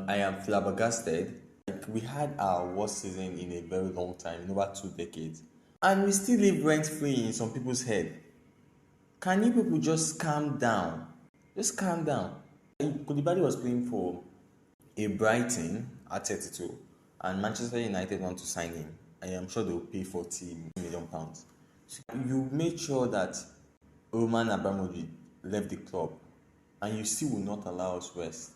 I am flabbergasted. Like, we had our worst season in a very long time, in over 2 decades, and we still live rent free in some people's head. Can you people just calm down? Just calm down. Koulibaly was playing for a Brighton at 32, and Manchester United want to sign him. I am sure they will pay £40 million. So you made sure that Roman Abramovich left the club, and you still will not allow us rest.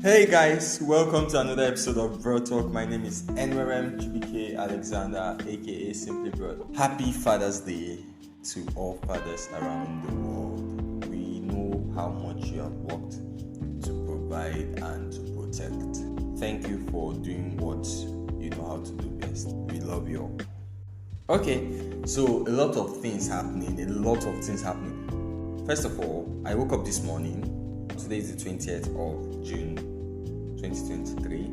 Hey guys, welcome to another episode of Brodd Talk. My name is Enwerem Chibuike Alexander, aka Symply Brodd. Happy Father's Day to all fathers around the world. We know how much you have worked to provide and to protect. Thank you for doing what you know how to do best. We love you all. Okay, so a lot of things happening. First of all, I woke up this morning. Today is the 20th of June 2023,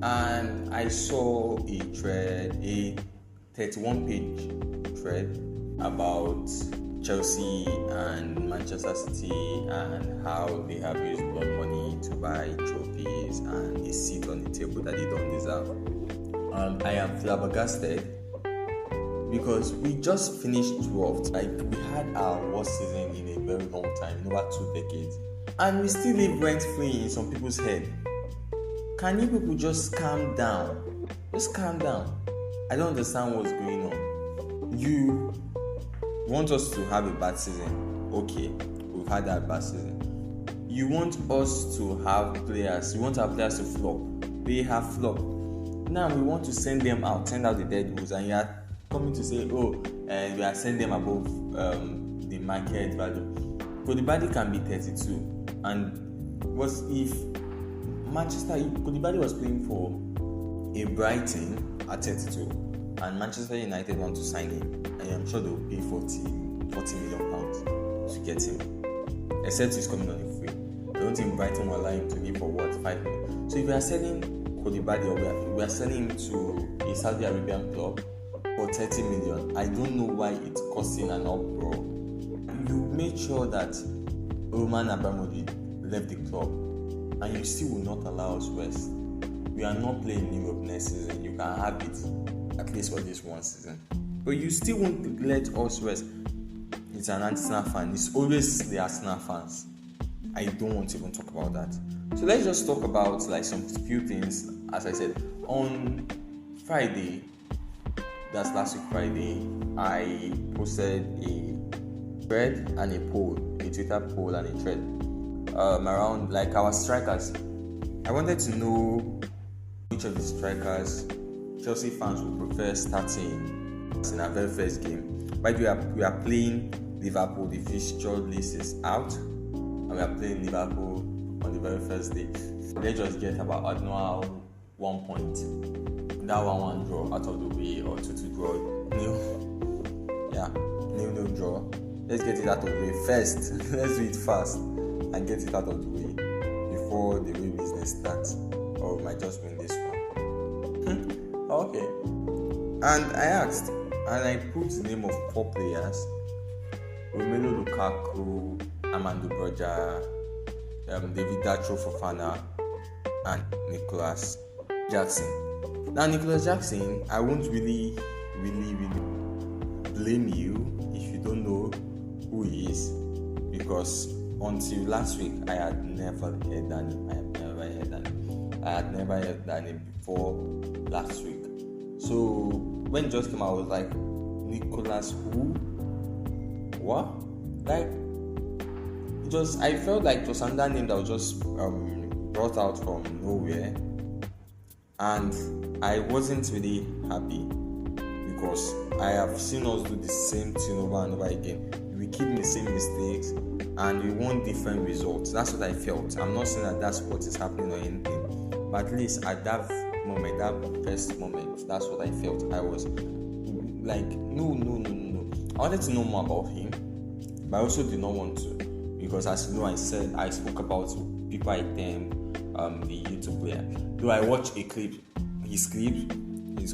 and I saw a 31-page thread about Chelsea and Manchester City and how they have used blood money to buy trophies and a seat on the table that they don't deserve. And I am flabbergasted because we just finished 12th. Like, we had our worst season in a very long time, in over 2 decades, and we still live rent free in some people's head. Can you people just calm down? Just calm down. I don't understand what's going on. You want us to have a bad season. Okay, we've had that bad season. You want us to have players. You want our players to flop. They have flopped. Now we want to send out the dead bulls, and you are coming to say, we are sending them above the market value. Koulibaly can be 32, and Koulibaly was playing for a Brighton at 32, and Manchester United want to sign him. I am sure they will pay £40 million to get him, except he's coming on a free. I don't think Brighton will allow him to leave for $5 million. So if we are selling Koulibaly, or we are selling him to a Saudi Arabian club for 30 million, I don't know why it's causing an uproar. You made sure that Roman Abramovich left the club, and you still will not allow us rest. We are not playing in Europe next season. You can have it, at least for this one season. But you still won't let us rest. It's an Arsenal fan. It's always the Arsenal fans. I don't want to even talk about that. So let's just talk about some few things. As I said, on Friday, that's last week Friday, I posted a thread and a poll, a Twitter poll and a thread around our strikers. I wanted to know which of the strikers Chelsea fans would prefer starting in our very first game. By the way, we are playing Liverpool. The fixture list is out, and we are playing Liverpool on the very first day. Let's just get about 1 point. That 1-1 draw out of the way, or 2-2 draw. Nil draw. Let's get it out of the way first. Let's do it fast and get it out of the way before the real business starts. Or we might just win this one. Okay. And I asked, and I put the name of 4 players: Romelu Lukaku, Amando Broja, David Datro Fofana, and Nicolas Jackson. Now, Nicolas Jackson, I won't really blame you if you don't know who he is, because until last week I had never heard that name. I had never heard that name before last week. So when it just came out, I was like, Nicolas who? What? I felt like it was another name that was just brought out from nowhere, and I wasn't really happy because I have seen us do the same thing over and over again. We keep the same mistakes and we want different results. That's what I felt. I'm not saying that that's what is happening or anything, but at least at that moment, that first moment, that's what I felt. I was like, no. I wanted to know more about him, but I also did not want to, because as you know, I spoke about people I termed the YouTube player. Though I watched a clip, his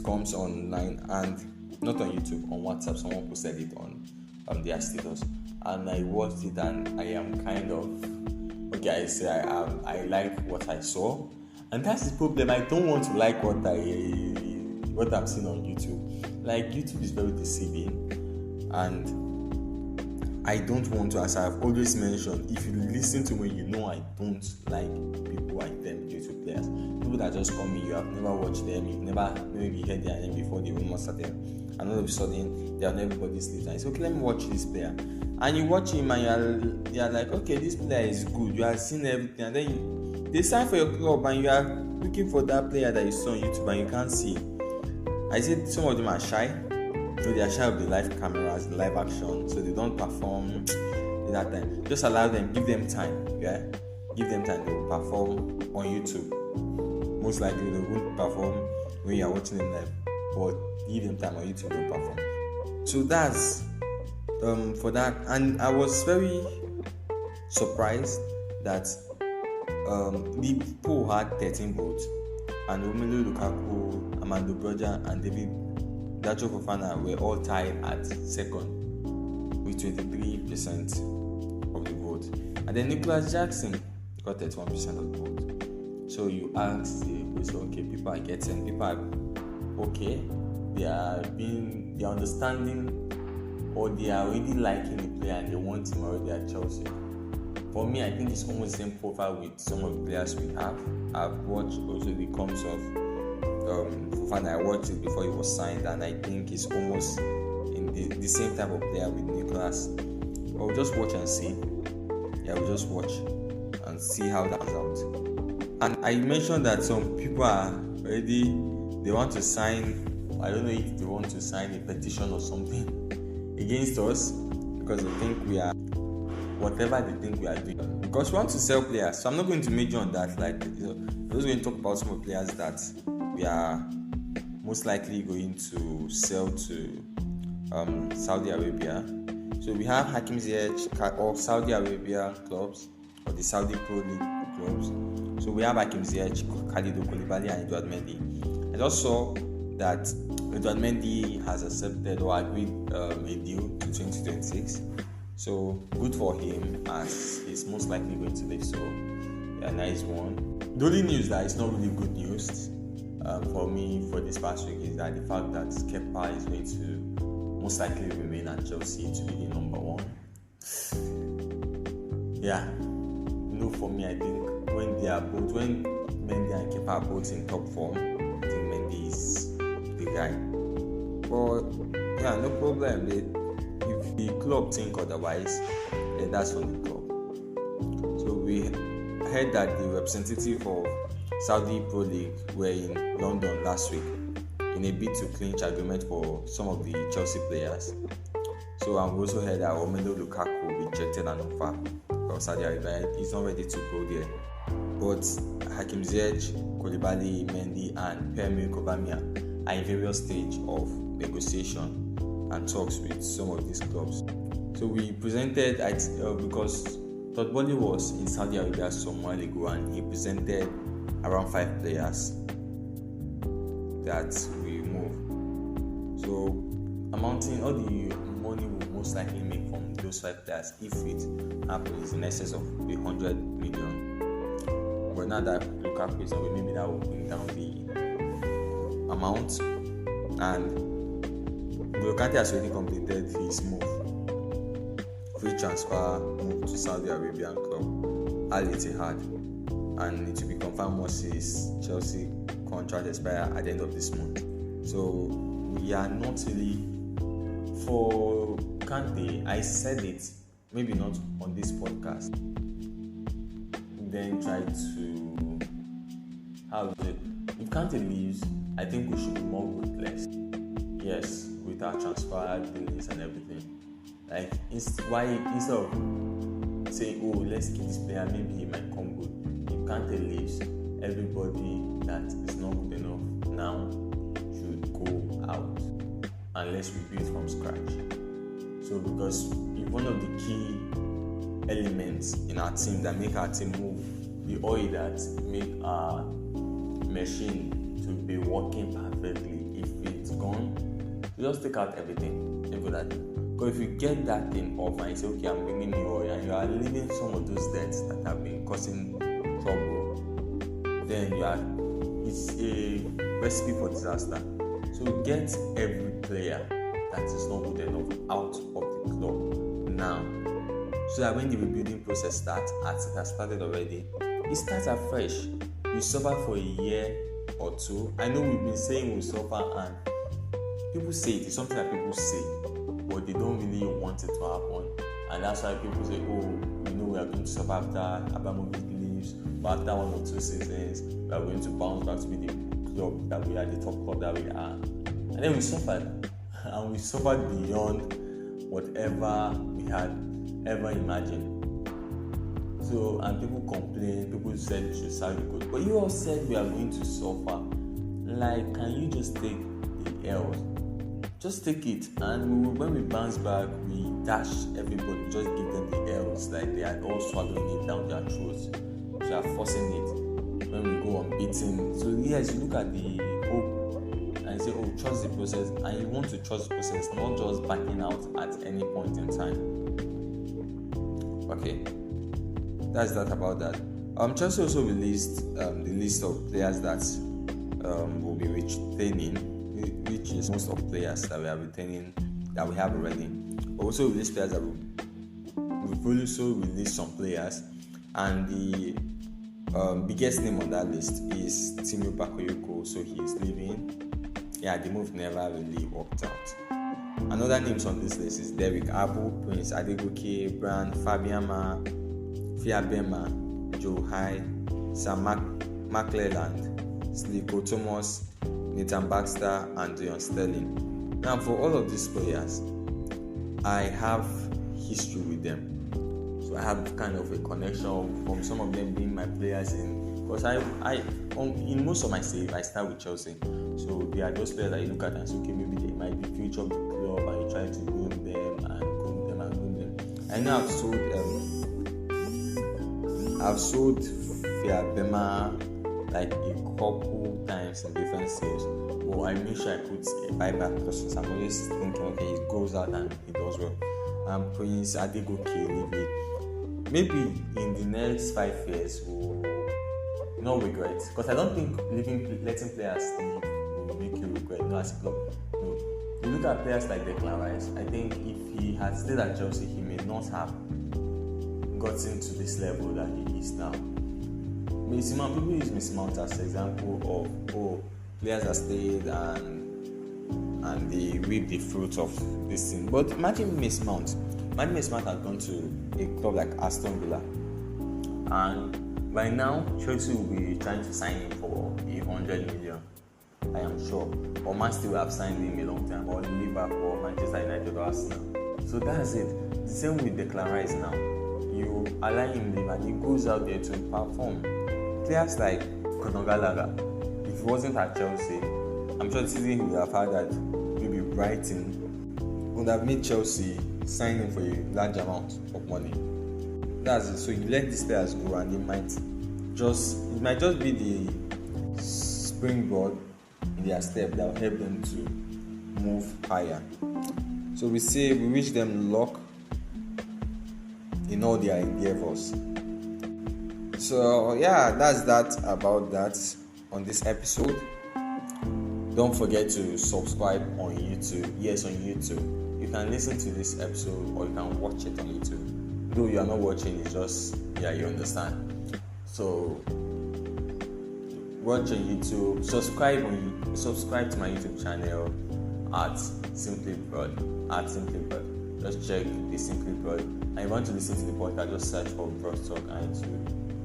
comes online, and not on YouTube, on WhatsApp. Someone posted it on their status, and I watched it, and I am kind of okay. I say I like what I saw, and that's the problem. I don't want to like what I'm seeing on YouTube. Like, YouTube is very deceiving, and I don't want to, as I've always mentioned, if you listen to me, you know I don't like people like them, YouTube players. People that just come in, you have never watched them, you've never maybe heard their name before they almost started, and all of a sudden they're on everybody's lips. And you say, okay, let me watch this player. And you watch him and you're like, okay, this player is good. You have seen everything, and then they sign for your club and you are looking for that player that you saw on YouTube and you can't see. I said some of them are shy. So they are shy of the live cameras, the live action, so they don't perform in that time. Just allow them, give them time, yeah? Give them time, they will perform on YouTube. Most likely they won't perform when you are watching them live, but give them time on YouTube, they'll perform. So that's for that. And I was very surprised that the people had 13 votes, and Romelu Lukaku, Amando Broja, and David Fofana were all tied at second with 23% of the vote, and then Nicolas Jackson got 31% of the vote. So you ask the question, okay, people are getting, people are okay, they are understanding, or they are already liking the player and they want him already at Chelsea. For me, I think it's almost the same profile with some of the players we have. I've watched also the comes of Fofana. I watched it before he was signed, and I think it's almost in the same type of player with Nicolas. But we'll just watch and see. Yeah, we'll just watch and see how that comes out. And I mentioned that some people are already, they want to sign, I don't know if they want to sign a petition or something against us, because they think we are whatever they think we are doing. Because we want to sell players, so I'm not going to major on that. Like, I'm just going to talk about some of the players that we are most likely going to sell to Saudi Arabia. So we have Hakim Ziyech of Saudi Arabia clubs, or the Saudi Pro League clubs. So we have Hakim Ziyech, Kalidou Koulibaly, and Edouard Mendy. I just saw that Edouard Mendy has accepted or agreed a deal to 2026. So good for him, as he's most likely going to leave. So yeah, nice one. The only news that is not really good news for me for this past week is that the fact that Kepa is going to most likely remain at Chelsea to be the number one. Yeah, for me, I think when Mendy and Kepa are both in top form, I think Mendy is the guy. But yeah, no problem. If the club think otherwise, then that's on the club. So we heard that the representative of Saudi Pro League were in London last week in a bid to clinch agreement for some of the Chelsea players. So we also heard that Romelu Lukaku rejected an offer from Saudi Arabia. He's not ready to go there. But Hakim Ziyech, Koulibaly, Mendy, and Pierre-Emerick Aubameyang are in various stages of negotiation and talks with some of these clubs. So we presented because Todd Boehly was in Saudi Arabia some while ago, and he presented around 5 players that we move. So amounting all the money will most likely make from those 5 players, if it happens, in excess of 100 million. But now that Lukaku is away, maybe that will bring down the amount. And Ngolo Kante has already completed his move, free transfer move to Saudi Arabian club Al Ittihad, and it will be confirmed once his Chelsea contract expires at the end of this month. So we are not really for Kante. I said it, maybe not on this podcast. Then try to if Kante leaves, I think we should be more ruthless. Yes, with our transfer dealings and everything. Like, instead of saying, oh, let's keep this player, maybe he might come good. If Kante leaves, everybody that is not good enough now should go out, and let's rebuild from scratch. So, because if one of the key elements in our team that make our team move, the oil that make our machine to be working perfectly, if it's gone, you just take out everything. Because if you get that thing off and you say, okay, I'm bringing you oil, and you are leaving some of those debts that have been causing trouble, then it's a recipe for disaster. So get every player that is not good enough out of the club now, so that when the rebuilding process starts, as it has started already, it starts afresh. You suffer for a year or two. I know we've been saying we suffer, and people say it's something that people say, but they don't really want it to happen. And that's why people say, oh, we are going to suffer after Aubameyang leaves, but after 1 or 2 seasons, we are going to bounce back to be the club that we are, the top club that we are. And then we suffered, and we suffered beyond whatever we had ever imagined. So, and people complain, people said we should sell the coach, but you all said we are going to suffer. Like, can you just take the L? Just take it, and when we bounce back, we dash everybody, just give them the L's, like they are all swallowing it down their throats. We are forcing it when we go unbeaten. So yes, you look at the hope and you say, oh, trust the process, and you want to trust the process, not just backing out at any point in time. Okay, that's that about that. Chelsea also released the list of players that will be retaining, which is most of players that we are retaining that we have already. Also released players that we've also released some players, and the biggest name on that list is Tiemoue Bakayoko. So he is leaving. Yeah, the move never really worked out. Another names on this list is Derek Abu, Prince Adegoke, Brand, Fabiama, Fiabema, Joe High, Sam McClelland, Sliko Thomas, Nathan Baxter, and Dion Sterling. Now, for all of these players, I have history with them. So I have kind of a connection from some of them being my players because in most of my save, I start with Chelsea. So they are those players that you look at and say, okay, maybe they might be future of the club, and you try to groom them. I know I've sold Fiabema like a couple times in different saves. But I make sure I put a buyback because I'm always thinking, okay, it goes out and it does well. Prince Adegoke, maybe in the next 5 years we'll not regret, because I don't think letting players leave will make you regret. No, as a club. No. You look at players like Declan Rice. I think if he had stayed at Chelsea, he may not have gotten to this level that he is now. Mason Mount, people use Mason Mount as an example of players that stayed and they reap the fruit of this thing. But imagine Mason Mount has gone to a club like Aston Villa, and by now Chelsea will be trying to sign him for 100 million, I am sure. Or Man City will have signed him a long time, or Liverpool, Manchester United, or Arsenal. So that's it. The same with Declan Rice now. You allow him leave and he goes out there to perform. Players like Conor Gallagher, if he wasn't at Chelsea, I'm sure the season he would have had that maybe Brighton would have made Chelsea sign him for a large amount of money. That's it. So you let these players go, and it might just be the springboard in their step that will help them to move higher. So we wish them luck in all their endeavors. So yeah, that's that about that on this episode. Don't forget to subscribe on YouTube. Yes, on YouTube. You can listen to this episode or you can watch it on YouTube. Though you are not watching, it's just, you understand. So watch on YouTube. Subscribe to my YouTube channel at Symply Brodd. Just check the Symply Brodd. And if you want to listen to the podcast, just search for Brodd Talk, and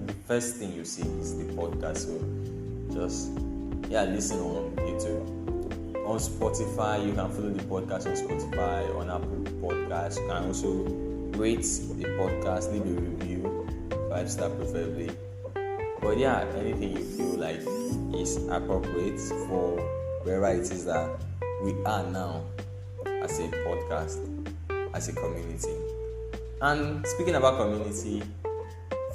the first thing you see is the podcast. So just listen on YouTube. On Spotify, you can follow the podcast on Spotify, on Apple Podcasts. You can also rate the podcast, leave a review, 5-star preferably. But anything you feel like is appropriate for wherever it is that we are now as a podcast, as a community. And speaking about community,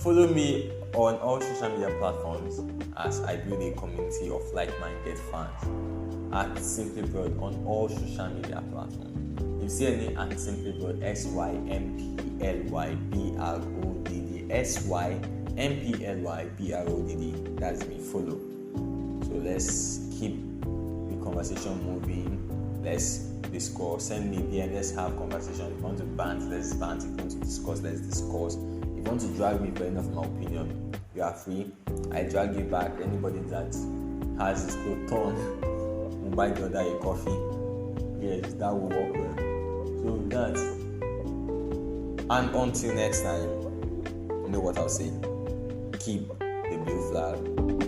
follow me on all social media platforms as I build a community of like-minded fans at Symply Brodd on all social media platforms. you see any at Symply Brodd, SYMPLYBRODD, that's me, follow. So let's keep the conversation moving. Let's discuss. Send me there. Let's have conversation. If you want to bant, let's bant. If you want to discuss, let's discuss. If you want to drag me for any of my opinion, you are free. I drag you back. Anybody that has his clothes torn will buy the other a coffee. Yes, that will work well. So that. And until next time, you know what I'll say. Keep the blue flag.